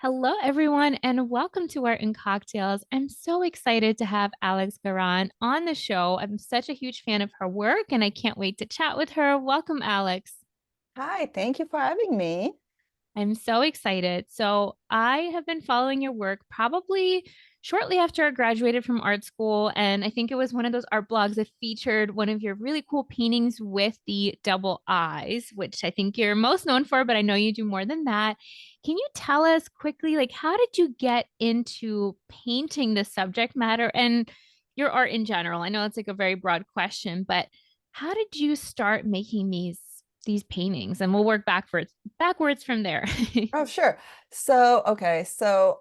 Hello, everyone, and welcome to Art and Cocktails. I'm so excited to have Alex Garant on the show. I'm such a huge fan of her work, and I can't wait to chat with her. Welcome, Alex. Hi, thank you for having me. I'm so excited. So, I have been following your work probably shortly after I graduated from art school. And I think it was one of those art blogs that featured one of your really cool paintings with the double eyes, which I think you're most known for, but I know you do more than that. Can you tell us quickly, like, how did you get into painting the subject matter and your art in general? I know it's like a very broad question, but how did you start making these paintings? And we'll work backwards from there. Oh, sure. So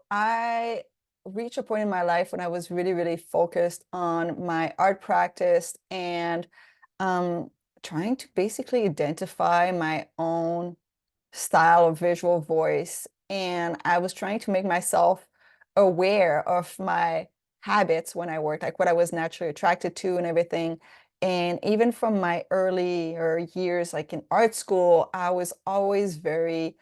I reached a point in my life when I was really, really focused on my art practice and um, trying to basically identify my own style of visual voice. And I was trying to make myself aware of my habits when I worked, like what I was naturally attracted to and everything. And even from my earlier years, like in art school, I was always very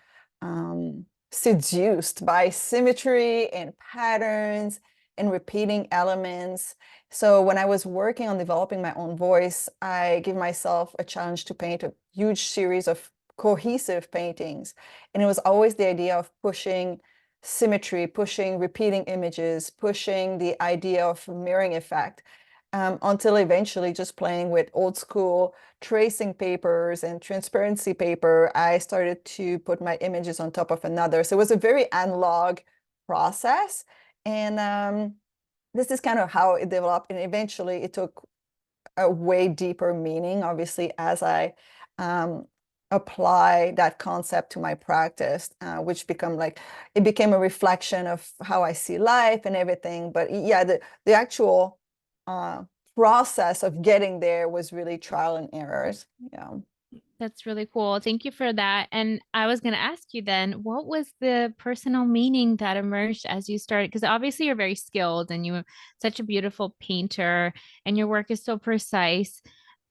seduced by symmetry and patterns and repeating elements. So when I was working on developing my own voice, I give myself a challenge to paint a huge series of cohesive paintings. And it was always the idea of pushing symmetry, pushing repeating images, pushing the idea of mirroring effect, until eventually just playing with old school tracing papers and transparency paper, I started to put my images on top of another. So it was a very analog process. And this is kind of how it developed. And eventually it took a way deeper meaning, obviously, as I um, apply that concept to my practice, which it became a reflection of how I see life and everything. But yeah, the actual uh, process of getting there was really trial and errors. Yeah. That's really cool. Thank you for that. And I was going to ask you then, what was the personal meaning that emerged as you started? Because obviously you're very skilled and you're such a beautiful painter and your work is so precise.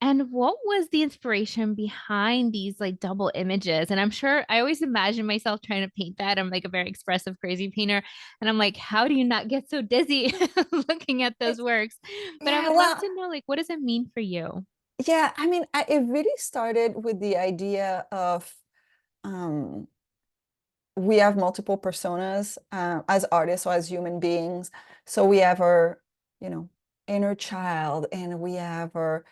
And what was the inspiration behind these like double images? And I'm sure I always imagine myself trying to paint that. I'm like a very expressive, crazy painter. And I'm like, how do you not get so dizzy looking at those works? But I Yeah, would love well, to know, like, what does it mean for you? yeah, I mean, it really started with the idea of um, we have multiple personas as artists or as human beings. So we have our, you know, inner child, and we have our,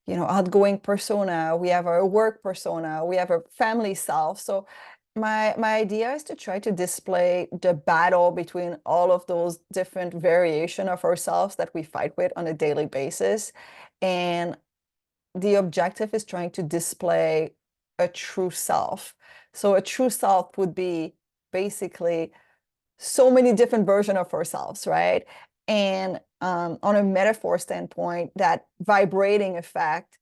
outgoing persona. We have our work persona. We have our family self. So my idea is to try to display the battle between all of those different variation of ourselves that we fight with on a daily basis. And the objective is trying to display a true self. So a true self would be basically so many different versions of ourselves, right? And on a metaphor standpoint, that vibrating effect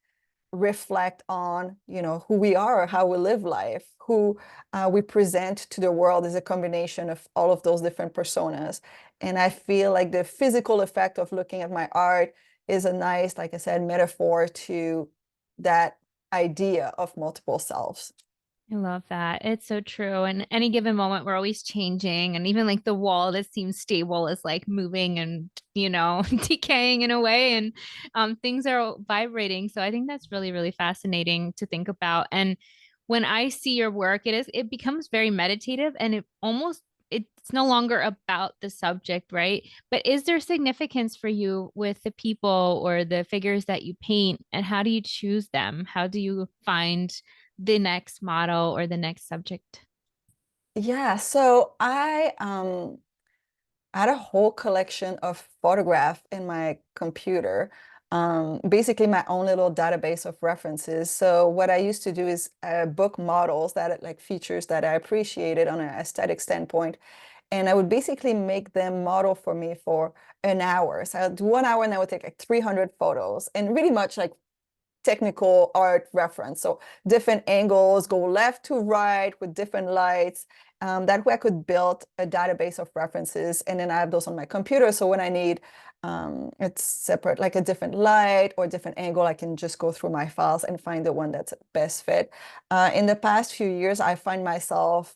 reflect on, who we are, how we live life, who we present to the world is a combination of all of those different personas. And I feel like the physical effect of looking at my art is a nice, like I said, metaphor to that idea of multiple selves. I love that. It's so true. And any given moment, we're always changing. And even like the wall that seems stable is like moving and, decaying in a way. And things are vibrating. So I think that's really, really fascinating to think about. And when I see your work, it becomes very meditative and it's no longer about the subject, right? But is there significance for you with the people or the figures that you paint? And how do you choose them? How do you find the next model or the next subject? Yeah, so I had a whole collection of photographs in my computer, basically my own little database of references. So what I used to do is book models that like features that I appreciated on an aesthetic standpoint, and I would basically make them model for me for an hour. So I'd do 1 hour and I would take like 300 photos and really much like technical art reference. So different angles, go left to right with different lights. That way I could build a database of references, and then I have those on my computer. So when I need it's separate, like a different light or a different angle, I can just go through my files and find the one that's best fit. In the past few years, I find myself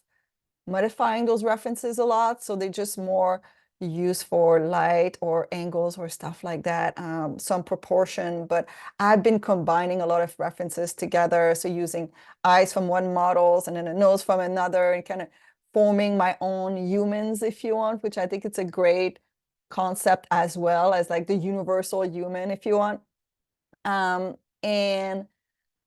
modifying those references a lot. So they're just more used for light or angles or stuff like that, some proportion. But I've been combining a lot of references together. So using eyes from one models and then a nose from another and kind of forming my own humans, if you want, which I think it's a great concept as well as like the universal human, if you want. And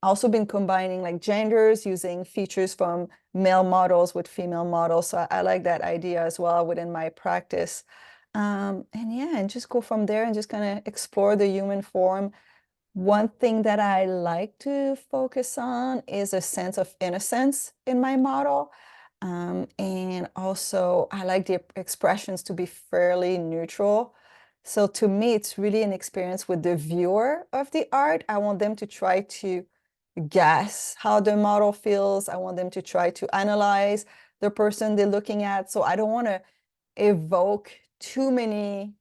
also been combining like genders using features from male models with female models. So I like that idea as well within my practice. And yeah, and just go from there and just kind of explore the human form. One thing that I like to focus on is a sense of innocence in my model. And also, I like the expressions to be fairly neutral. So to me, it's really an experience with the viewer of the art. I want them to try to guess how the model feels. I want them to try to analyze the person they're looking at. So I don't want to evoke too many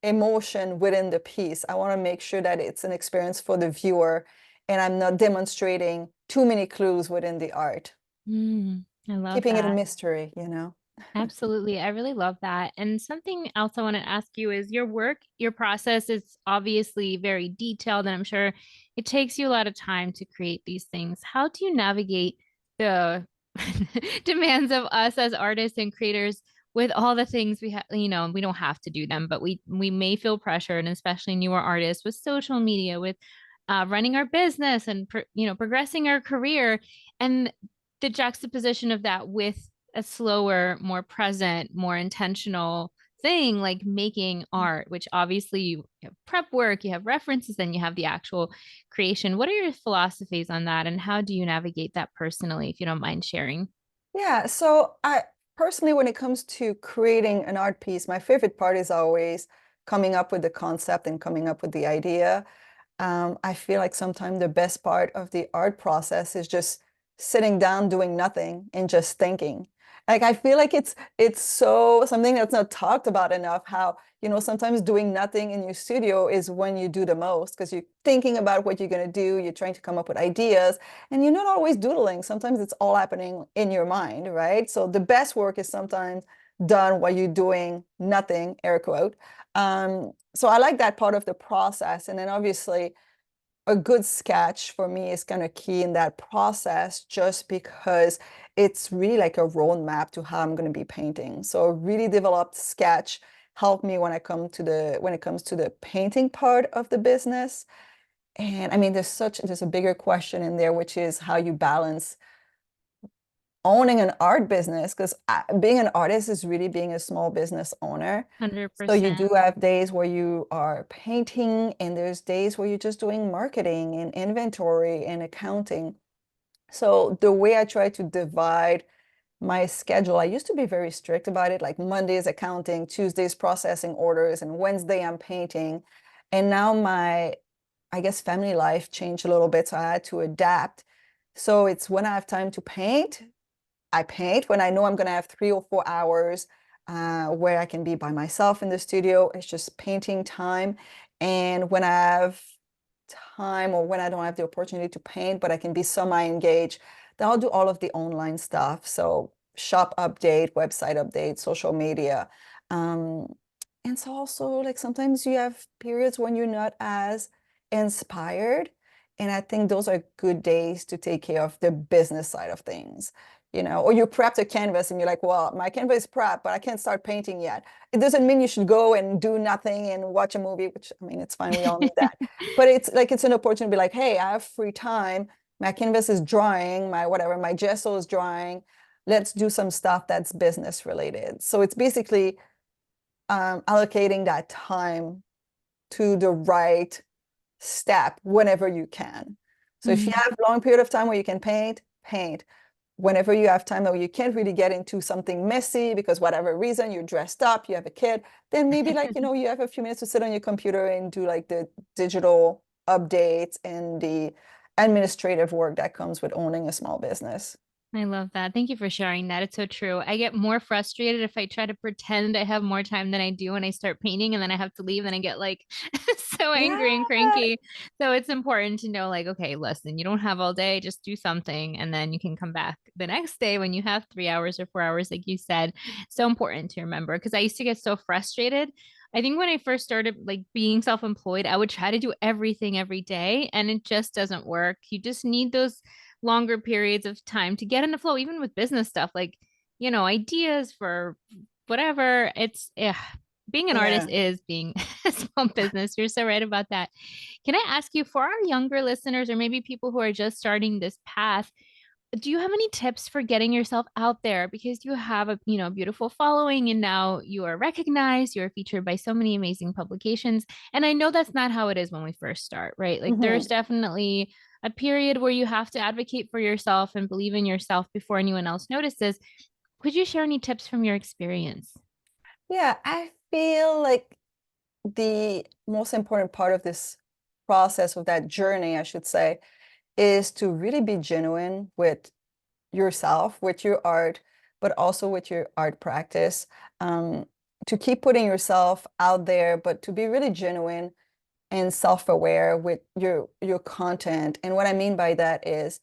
emotion within the piece. I want to make sure that it's an experience for the viewer and I'm not demonstrating too many clues within the art, I love keeping it a that. mystery, you know? Absolutely. I really love that. And something else I want to ask you is your work, your process is obviously very detailed, and I'm sure it takes you a lot of time to create these things. How do you navigate the demands of us as artists and creators with all the things we have, we don't have to do them, but we may feel pressure, and especially newer artists with social media, with running our business and progressing our career, and the juxtaposition of that with a slower, more present, more intentional thing like making art, which obviously you have prep work, you have references, then you have the actual creation. What are your philosophies on that, and how do you navigate that personally, if you don't mind sharing? Yeah, so I personally, when it comes to creating an art piece, my favorite part is always coming up with the concept and coming up with the idea. I feel like sometimes the best part of the art process is just sitting down, doing nothing, and just thinking. Like I feel like it's so something that's not talked about enough, how, sometimes doing nothing in your studio is when you do the most because you're thinking about what you're going to do, you're trying to come up with ideas, and you're not always doodling. Sometimes it's all happening in your mind, right? So the best work is sometimes done while you're doing nothing, air quote. So I like that part of the process. And then obviously a good sketch for me is kind of key in that process just because it's really like a roadmap to how I'm going to be painting. So a really developed sketch helped me when it comes to the painting part of the business. And I mean, there's a bigger question in there, which is how you balance owning an art business, because being an artist is really being a small business owner. So you 100%. do have days where you are painting, and there's days where you're just doing marketing and inventory and accounting. So the way I try to divide my schedule, I used to be very strict about it, like Mondays accounting, Tuesdays processing orders, and Wednesday I'm painting. And now I guess, family life changed a little bit, so I had to adapt. So it's when I have time to paint, I paint. When I know I'm going to have 3 or 4 hours where I can be by myself in the studio, it's just painting time. And when I have time or when I don't have the opportunity to paint, but I can be semi-engaged, then I'll do all of the online stuff. So shop update, website update, social media. Um, and so also like sometimes you have periods when you're not as inspired. And I think those are good days to take care of the business side of things, or you prepped a canvas and you're like, well, my canvas is prepped, but I can't start painting yet. It doesn't mean you should go and do nothing and watch a movie, which I mean, it's fine. We all need that. But it's like, it's an opportunity to be like, hey, I have free time. My canvas is drying, my whatever, my gesso is drying. Let's do some stuff that's business related. So it's basically allocating that time to the right step whenever you can. So if you Mhm. have a long period of time where you can paint, paint. Whenever you have time that you can't really get into something messy because whatever reason you're dressed up, you have a kid, then maybe like, you have a few minutes to sit on your computer and do like the digital updates and the administrative work that comes with owning a small business. I love that. Thank you for sharing that. It's so true. I get more frustrated if I try to pretend I have more time than I do when I start painting and then I have to leave and I get like so angry and Yeah. cranky. So it's important to know, like, okay, listen, you don't have all day, just do something and then you can come back the next day when you have 3 hours or 4 hours, like you said. So important to remember because I used to get so frustrated. I think when I first started like being self-employed, I would try to do everything every day and it just doesn't work. You just need those longer periods of time to get in the flow, even with business stuff, like, ideas for whatever. Being an artist Yeah. is being a small business. You're so right about that. Can I ask you, for our younger listeners, or maybe people who are just starting this path, do you have any tips for getting yourself out there because you have a beautiful following and now you are recognized, you're featured by so many amazing publications, and I know that's not how it is when we first start, right? Like there's Hmm. definitely a period where you have to advocate for yourself and believe in yourself before anyone else notices. Could you share any tips from your experience? Yeah, I feel like the most important part of this process, of that journey, I should say, is to really be genuine with yourself, with your art, but also with your art practice. Um, to keep putting yourself out there, but to be really genuine and self-aware with your content. And what I mean by that is,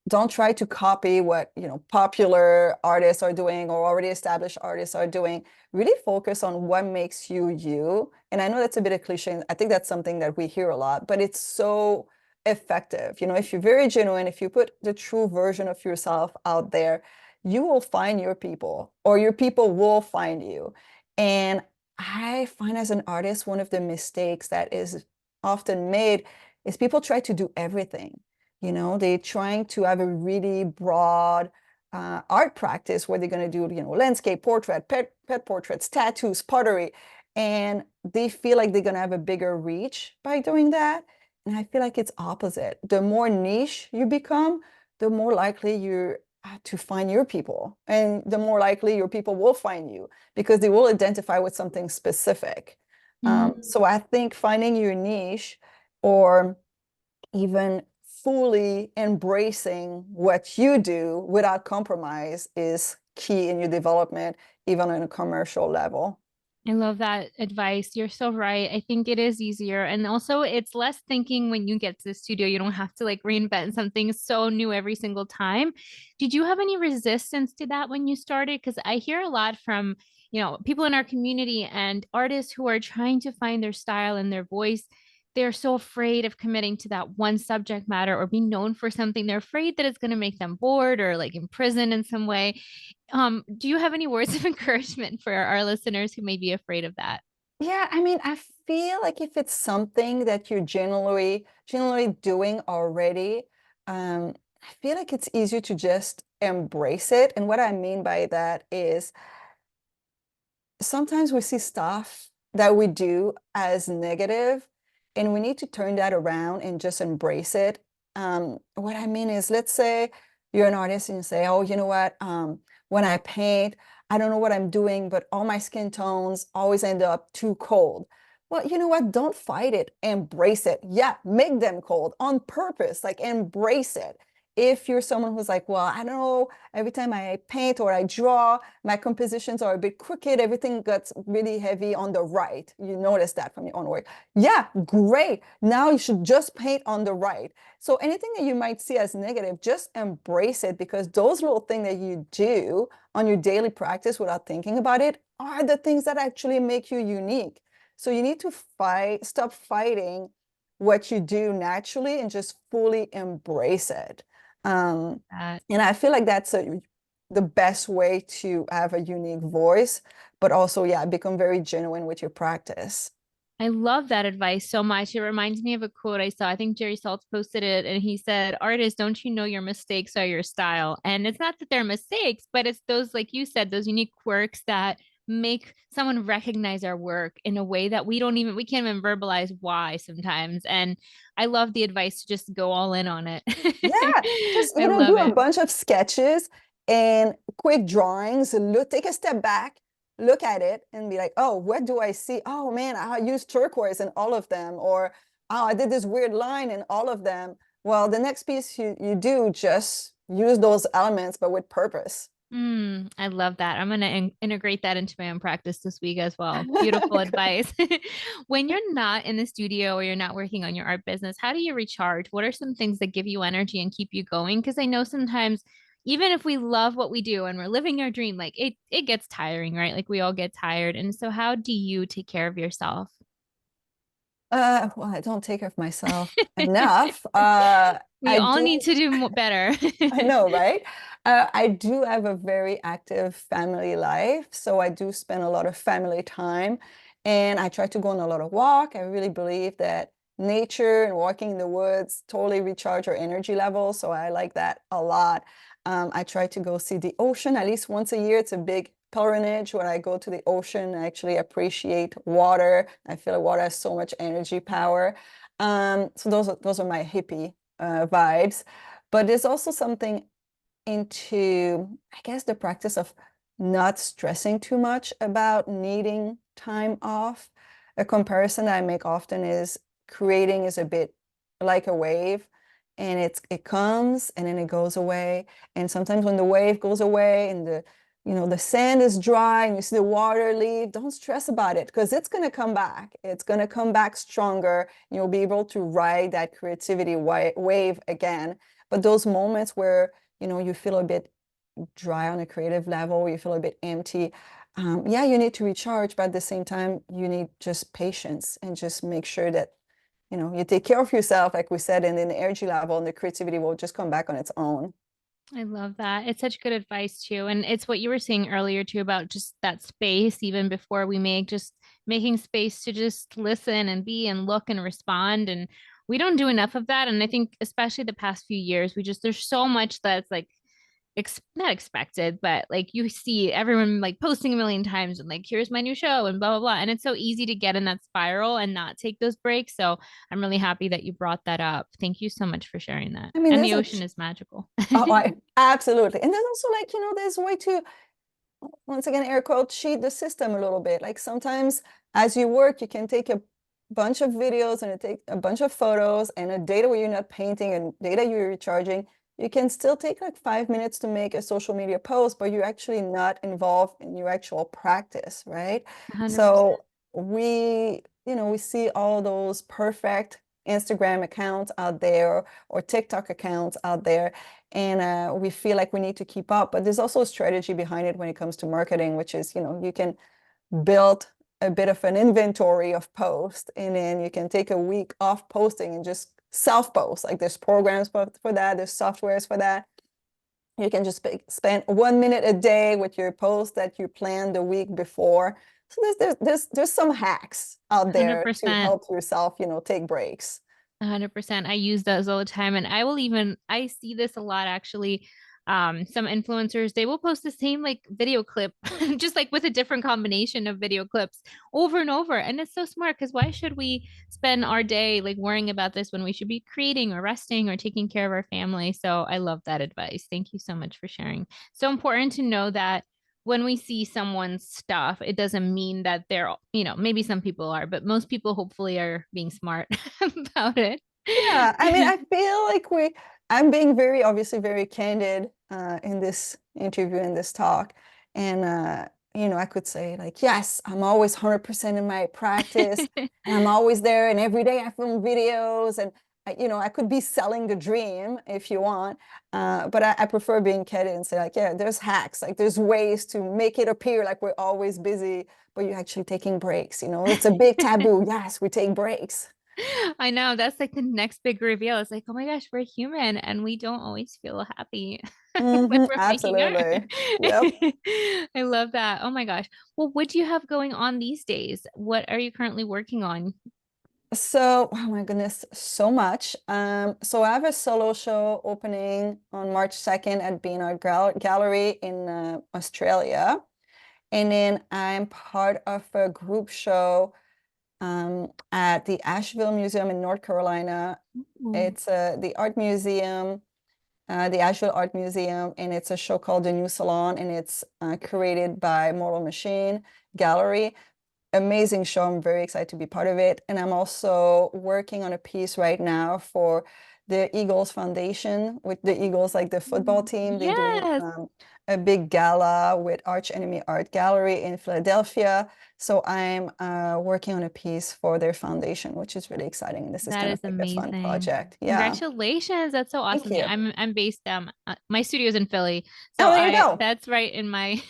don't try to copy what, popular artists are doing or already established artists are doing. Really focus on what makes you you. And I know that's a bit of cliche. I think that's something that we hear a lot, but it's so effective. If you're very genuine, if you put the true version of yourself out there, you will find your people, or your people will find you. And I find, as an artist, one of the mistakes that is often made is people try to do everything. They're trying to have a really broad art practice where they're going to do, landscape, portrait, pet portraits, tattoos, pottery, and they feel like they're going to have a bigger reach by doing that. And I feel like it's opposite. The more niche you become, the more likely you're to find your people, and the more likely your people will find you because they will identify with something specific. Mm. So I think finding your niche, or even fully embracing what you do without compromise, is key in your development, even on a commercial level. I love that advice. You're so right. I think it is easier. And also, it's less thinking when you get to the studio. You don't have to like reinvent something so new every single time. Did you have any resistance to that when you started? Because I hear a lot from, people in our community and artists who are trying to find their style and their voice. They're so afraid of committing to that one subject matter or being known for something. They're afraid that it's going to make them bored or like imprisoned in some way. Do you have any words of encouragement for our listeners who may be afraid of that? Yeah, I mean, I feel like if it's something that you're generally doing already, I feel like it's easier to just embrace it. And what I mean by that is, sometimes we see stuff that we do as negative, and we need to turn that around and just embrace it. What I mean is, let's say you're an artist and you say, oh, you know what? When I paint, I don't know what I'm doing, but all my skin tones always end up too cold. Well, you know what? Don't fight it. Embrace it. Yeah, make them cold on purpose. Like, embrace it. If you're someone who's like, well, I don't know, every time I paint or I draw, my compositions are a bit crooked. Everything gets really heavy on the right. You notice that from your own work. Yeah, great. Now you should just paint on the right. So anything that you might see as negative, just embrace it, because those little things that you do on your daily practice without thinking about it are the things that actually make you unique. So you need to stop fighting what you do naturally and just fully embrace it. Um, That and I feel like that's the best way to have a unique voice, but also, yeah, become very genuine with your practice. I love that advice so much. It reminds me of a quote I saw. I think Jerry Saltz posted it, and he said, "Artists, don't you know your mistakes are your style?" And it's not that they're mistakes, but it's those, like you said, those unique quirks that make someone recognize our work in a way that we can't even verbalize why sometimes. And I love the advice to just go all in on it. Yeah, just, I do love a it. bunch of sketches and quick drawings. Take a step back, look at it, and be like, oh, what do I see? Oh man, I used turquoise in all of them, or oh, I did this weird line in all of them. Well, the next piece you do, just use those elements, but with purpose. I love that. I'm going to integrate that into my own practice this week as well. Beautiful advice. When you're not in the studio or you're not working on your art business, how do you recharge? What are some things that give you energy and keep you going? Because I know sometimes even if we love what we do and we're living our dream, like it gets tiring, right? Like we all get tired. And so how do you take care of yourself? Well, I don't take care of myself enough. We I all do need to do better. I know, right? I do have a very active family life, so I do spend a lot of family time, and I try to go on a lot of walk. I really believe that nature and walking in the woods totally recharge our energy level, so I like that a lot. I try to go see the ocean at least once a year. It's a big pilgrimage when I go to the ocean. I actually appreciate water. I feel like water has so much energy power. So those are my hippie vibes. But there's also something into, I guess, the practice of not stressing too much about needing time off. A comparison that I make often is creating is a bit like a wave, and it comes and then it goes away. And sometimes when the wave goes away and the sand is dry and you see the water leave, don't stress about it because it's going to come back. It's going to come back stronger. And you'll be able to ride that creativity wave again. But those moments where you feel a bit dry on a creative level, you feel a bit empty. Yeah, you need to recharge, but at the same time, you need just patience and just make sure that, you take care of yourself, like we said, and then the energy level and the creativity will just come back on its own. I love that. It's such good advice too. And it's what you were saying earlier too about just that space, even before we make just making space to just listen and be and look and respond. And we don't do enough of that. And I think especially the past few years, there's so much that's like not expected, but like you see everyone like posting a million times and like, here's my new show and blah, blah, blah. And it's so easy to get in that spiral and not take those breaks. So I'm really happy that you brought that up. Thank you so much for sharing that. I mean, And the ocean is magical. oh, absolutely. And there's also like, there's a way to, once again, air quote, cheat the system a little bit. Like sometimes as you work, you can take a bunch of videos and take a bunch of photos and a data where you're not painting and data you're recharging. You can still take like 5 minutes to make a social media post, but you're actually not involved in your actual practice, right? 100%. So we see all those perfect Instagram accounts out there or TikTok accounts out there, and we feel like we need to keep up. But there's also a strategy behind it when it comes to marketing, which is, you can build a bit of an inventory of posts, and then you can take a week off posting and just self-post. Like there's programs for that, there's softwares for that. You can just spend 1 minute a day with your post that you planned the week before. So there's some hacks out there to 100%. help yourself, take breaks. 100%. I use those all the time. And I see this a lot actually. Some influencers, they will post the same like video clip, just like with a different combination of video clips over and over. And it's so smart because why should we spend our day like worrying about this when we should be creating or resting or taking care of our family? So I love that advice. Thank you so much for sharing. So important to know that when we see someone's stuff, it doesn't mean that maybe some people are, but most people hopefully are being smart about it. Yeah, I mean, I feel like I'm being obviously very candid in this interview, in this talk. And, I could say like, yes, I'm always 100% in my practice and I'm always there. And every day I film videos and, I could be selling the dream if you want. But I prefer being candid and say like, yeah, there's hacks, like there's ways to make it appear like we're always busy, but you're actually taking breaks. It's a big taboo. Yes, we take breaks. I know that's like the next big reveal. It's like, oh my gosh, we're human and we don't always feel happy when we're making art. Absolutely. Yep. I love that. Oh my gosh. Well, what do you have going on these days? What are you currently working on? So, oh my goodness, so much. So I have a solo show opening on March 2nd at Bean Art Gallery in Australia. And then I'm part of a group show at the Asheville Museum in North Carolina. Ooh. It's the art museum, the Asheville Art Museum, and it's a show called The New Salon, and it's created by Mortal Machine Gallery. Amazing show. I'm very excited to be part of it. And I'm also working on a piece right now for the Eagles Foundation with the Eagles, like the football team. They're doing Yes, a big gala with Arch Enemy Art Gallery in Philadelphia. So I'm working on a piece for their foundation, which is really exciting. This is that kind is of like a fun amazing. project. Yeah. Congratulations. That's so Thank awesome. Yeah, you. I'm based my studio's in Philly. So Oh, there you I go. that's right in my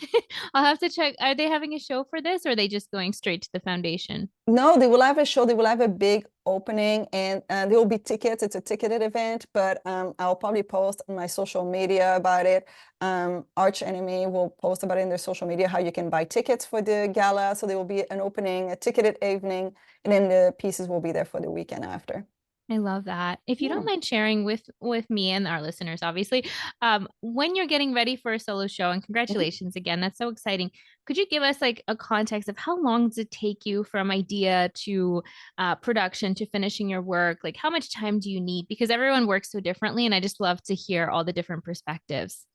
I'll have to check. Are they having a show for this or are they just going straight to the foundation? No, they will have a show. They will have a big opening, and there will be tickets. It's a ticketed event, but I'll probably post on my social media about it. Arch Enemy will post about it in their social media how you can buy tickets for the gala. So there will be an opening, a ticketed evening, and then the pieces will be there for the weekend after. I love that. If you don't Yeah. mind sharing with me and our listeners, obviously, when you're getting ready for a solo show, and Mhm. congratulations again, that's so exciting. Could you give us like a context of how long does it take you from idea to production to finishing your work? Like, how much time do you need? Because everyone works so differently, and I just love to hear all the different perspectives.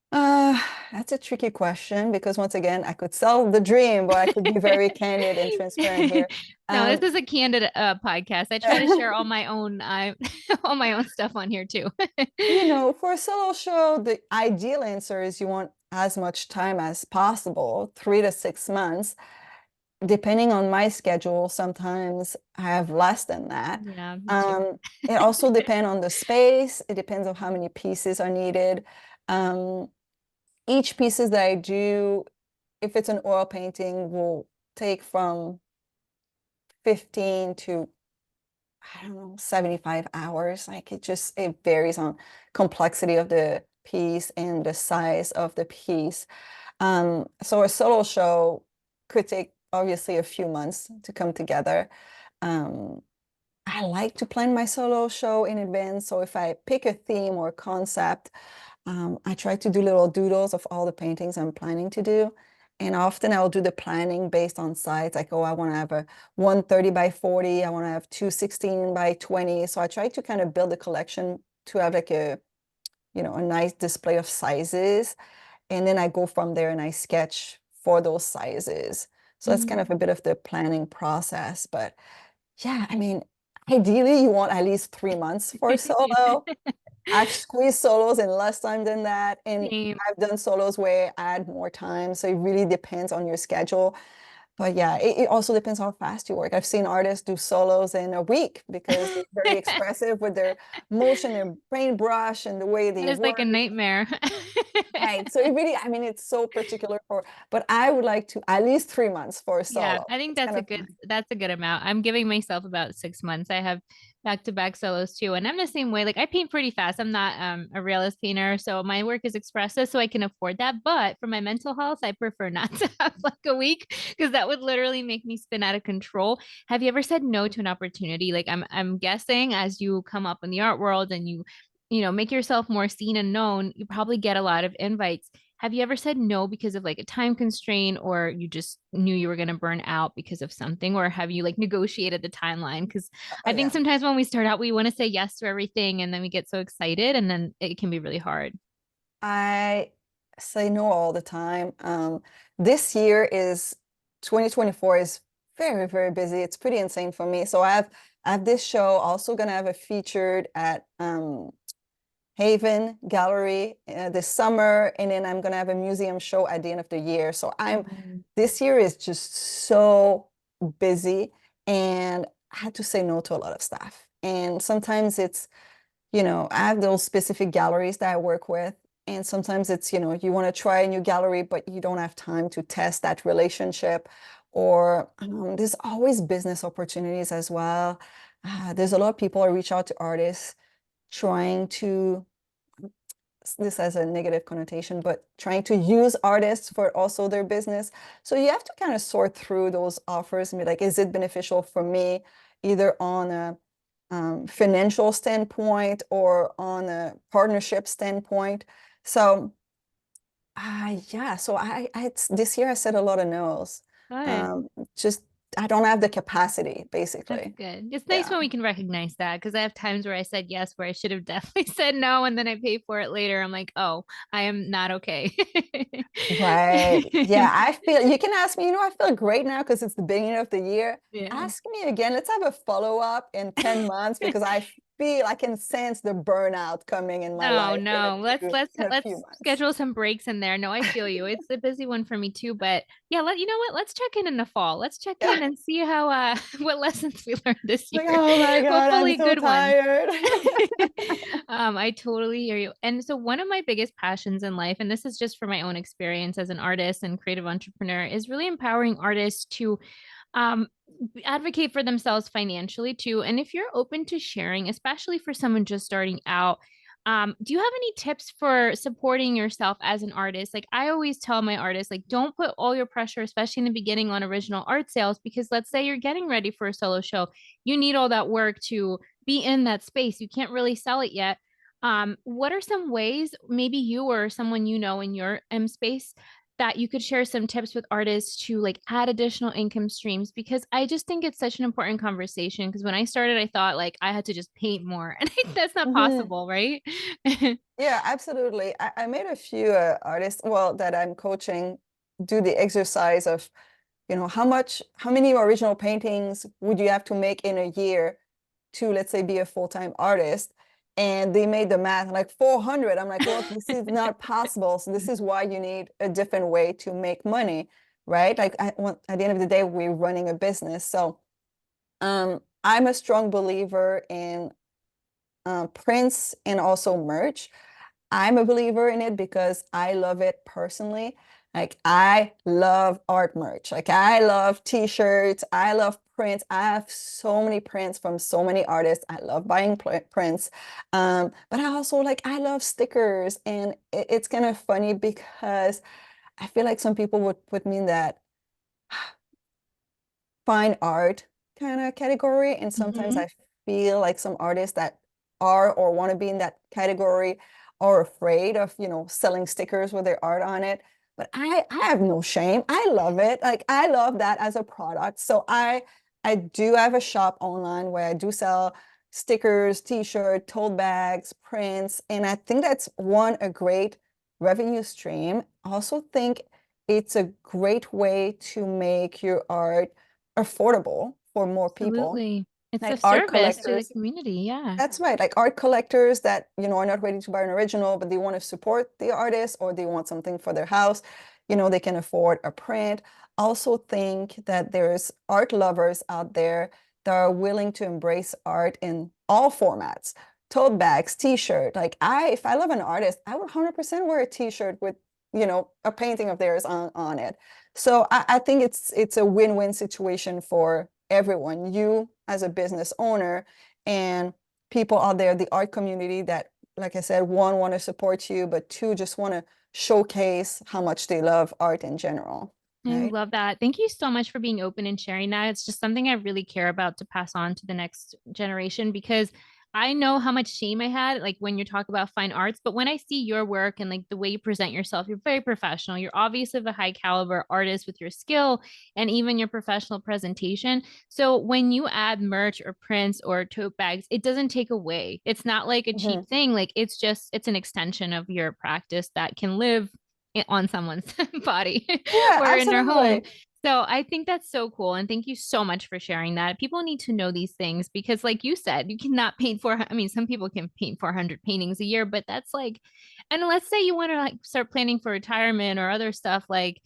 Uh, that's a tricky question because once again, I could sell the dream, but I could be very candid and transparent here. No, this Um, is a candid podcast. I try to share all my own all my own stuff on here too. for a solo show, the ideal answer is you want as much time as possible, 3 to 6 months. Depending on my schedule, sometimes I have less than that. Yeah, me too. Um, it also depends on the space. It depends on how many pieces are needed. Um, each pieces that I do, if it's an oil painting, will take from 15 to I don't know, 75 hours. Like it varies on complexity of the piece and the size of the piece. So a solo show could take obviously a few months to come together. Um, I like to plan my solo show in advance. So if I pick a theme or concept, I try to do little doodles of all the paintings I'm planning to do. And often I'll do the planning based on size. Like, oh, I want to have a 130 by 40. I want to have 216 by 20. So I try to kind of build a collection to have like a nice display of sizes. And then I go from there and I sketch for those sizes. So that's kind Mhm. of a bit of the planning process. But yeah, I mean, ideally you want at least 3 months for a solo. I've squeezed solos in less time than that, and Same. I've done solos where I add more time. So it really depends on your schedule. But yeah, it also depends how fast you work. I've seen artists do solos in a week because they're very expressive with their motion, their paintbrush, and the way That they is like a work. nightmare. Right. So it really, I mean, it's so particular but I would like to at least 3 months for a Yeah, solo. I think It's kind of that's a good amount. I'm giving myself about 6 months. I have back-to-back solos too, and I'm the same way. Like I paint pretty fast. I'm not a realist painter, so my work is expressive, so I can afford that. But for my mental health, I prefer not to have like a week because that would literally make me spin out of control. Have you ever said no to an opportunity? Like I'm guessing as you come up in the art world and you make yourself more seen and known, you probably get a lot of invites. Have you ever said no because of like a time constraint or you just knew you were going to burn out because of something? Or have you like negotiated the timeline? Because oh I think yeah. sometimes when we start out, we want to say yes to everything and then we get so excited and then it can be really hard. I say no all the time. This year is 2024 is very, very busy. It's pretty insane for me. So I have this show also gonna have a featured at Haven Gallery this summer, and then I'm gonna have a museum show at the end of the year. So Mm. this year is just so busy, and I had to say no to a lot of stuff. And sometimes I have those specific galleries that I work with. And sometimes you want to try a new gallery, but you don't have time to test that relationship. Or there's always business opportunities as well. There's a lot of people who reach out to artists trying to, this has a negative connotation, but trying to use artists for also their business. So you have to kind of sort through those offers and be like, is it beneficial for me, either on a financial standpoint or on a partnership standpoint? So, yeah, so this year I said a lot of no's. Good. Um, just I don't have the capacity, That's basically. good. It's nice Yeah. when we can recognize that because I have times where I said yes, where I should have definitely said no, and then I pay for it later. I'm like, oh, I am not okay. Right. Yeah, I feel you can ask me, I feel great now because it's the beginning of the year. Yeah. Ask me again. Let's have a follow-up in 10 months because I can sense the burnout coming in my No, life no. in a few months. Schedule some breaks in there. No, I feel you. It's a busy one for me too, but yeah, you know what? Let's check in the fall. Let's check Yeah. in and see how what lessons we learned this Like, year. oh my God, I'm Hopefully so good ones. tired. I totally hear you. And so one of my biggest passions in life, and this is just for my own experience as an artist and creative entrepreneur, is really empowering artists to um, advocate for themselves financially too. And if you're open to sharing, especially for someone just starting out, do you have any tips for supporting yourself as an artist? Like I always tell my artists, like don't put all your pressure, especially in the beginning, on original art sales, because let's say you're getting ready for a solo show, you need all that work to be in that space. You can't really sell it yet. What are some ways, maybe you or someone you know in your space, that you could share some tips with artists to like add additional income streams? Because I just think it's such an important conversation. Because when I started, I thought like I had to just paint more, and that's not Mhm. possible, right? Yeah, absolutely. I made a few artists, well, that I'm coaching, do the exercise of, how many original paintings would you have to make in a year to, let's say, be a full-time artist? And they made the math like 400. I'm like, well, this is not possible. So this is why you need a different way to make money, right? Like at the end of the day, we're running a business. So I'm a strong believer in prints and also merch. I'm a believer in it because I love it personally. Like I love art merch. Like I love t-shirts. I love prints. I have so many prints from so many artists. I love buying prints. But I love stickers. And it's kind of funny because I feel like some people would put me in that fine art kind of category. And sometimes Hmm. I feel like some artists that are or want to be in that category are afraid of, selling stickers with their art on it. But I have no shame. I love it. Like I love that as a product. So I do have a shop online where I do sell stickers, t-shirt, tote bags, prints, and I think that's a great revenue stream. I also think it's a great way to make your art affordable for more people, Absolutely. It's a like art service to the collectors. community. Yeah. That's right, like art collectors that, are not ready to buy an original, but they want to support the artist or they want something for their house. They can afford a print. Also think that there's art lovers out there that are willing to embrace art in all formats. Tote bags, t-shirt. If I love an artist, I would 100% wear a t-shirt with, a painting of theirs on it. So I think it's a win-win situation for everyone. You as a business owner and people out there, the art community that, like I said, one, want to support you, but two, just want to showcase how much they love art in general, I right? love that. Thank you so much for being open and sharing that. It's just something I really care about to pass on to the next generation, because I know how much shame I had, like when you talk about fine arts, but when I see your work and like the way you present yourself, you're very professional. You're obviously a high caliber artist with your skill and even your professional presentation. So when you add merch or prints or tote bags, it doesn't take away. It's not like a cheap Mhm. thing. Like it's an extension of your practice that can live on someone's body Yeah, or in their home. absolutely. So I think that's so cool. And thank you so much for sharing that. People need to know these things because, like you said, you cannot paint I mean, some people can paint 400 paintings a year, but that's like, and let's say you want to like start planning for retirement or other stuff, like,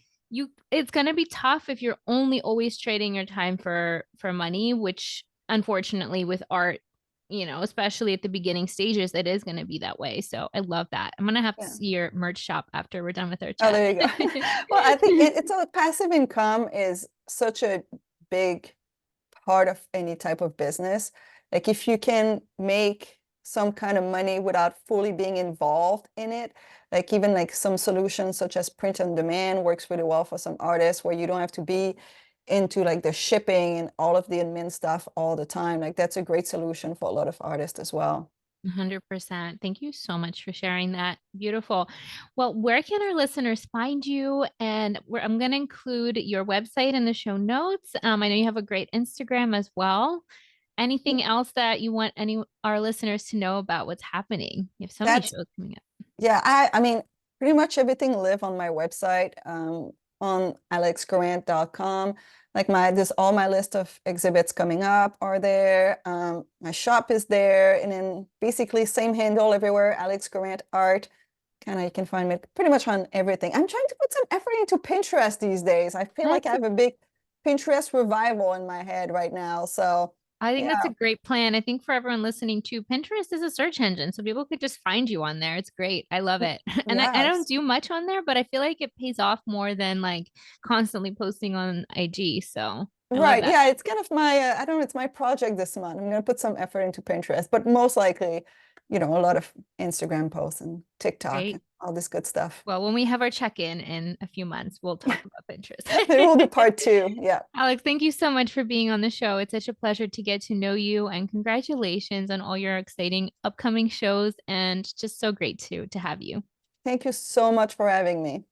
it's going to be tough if you're only always trading your time for money, which unfortunately with art, especially at the beginning stages, it is going to be that way. So I love that. I'm going to have to Yeah. see your merch shop after we're done with our Oh, chat. there you go. Well, I think it's a passive income is such a big part of any type of business. Like if you can make some kind of money without fully being involved in it, like even like some solutions such as print on demand works really well for some artists where you don't have to be into like the shipping and all of the admin stuff all the time. Like that's a great solution for a lot of artists as well. 100%. Thank you so much for sharing that. Beautiful. Well, where can our listeners find you? And I'm going to include your website in the show notes. I know you have a great Instagram as well. Anything else that you want our listeners to know about what's happening? You have so many That's shows coming up. Yeah, I mean, pretty much everything live on my website. on alexgarant.com. Like there's all my list of exhibits coming up are there. My shop is there, and then basically same handle everywhere, Alex Garant Art. Kind of, you can find me pretty much on everything. I'm trying to put some effort into Pinterest these days. I feel like I That's have a big Pinterest revival in my head right now. So I think yeah, that's a great plan. I think for everyone listening too, Pinterest is a search engine, so people could just find you on there. It's great. I love it. And I don't yes. do much on there, but I feel like it pays off more than like constantly posting on IG. So I love Right. that. Yeah, it's kind of my, I don't know, it's my project this month. I'm going to put some effort into Pinterest, but most likely, a lot of Instagram posts and TikTok and Great. all this good stuff. Well, when we have our check-in in a few months, we'll talk about Maybe we'll do Pinterest. part two. Yeah. Alex, thank you so much for being on the show. It's such a pleasure to get to know you, and congratulations on all your exciting upcoming shows, and just so great to have you. Thank you so much for having me.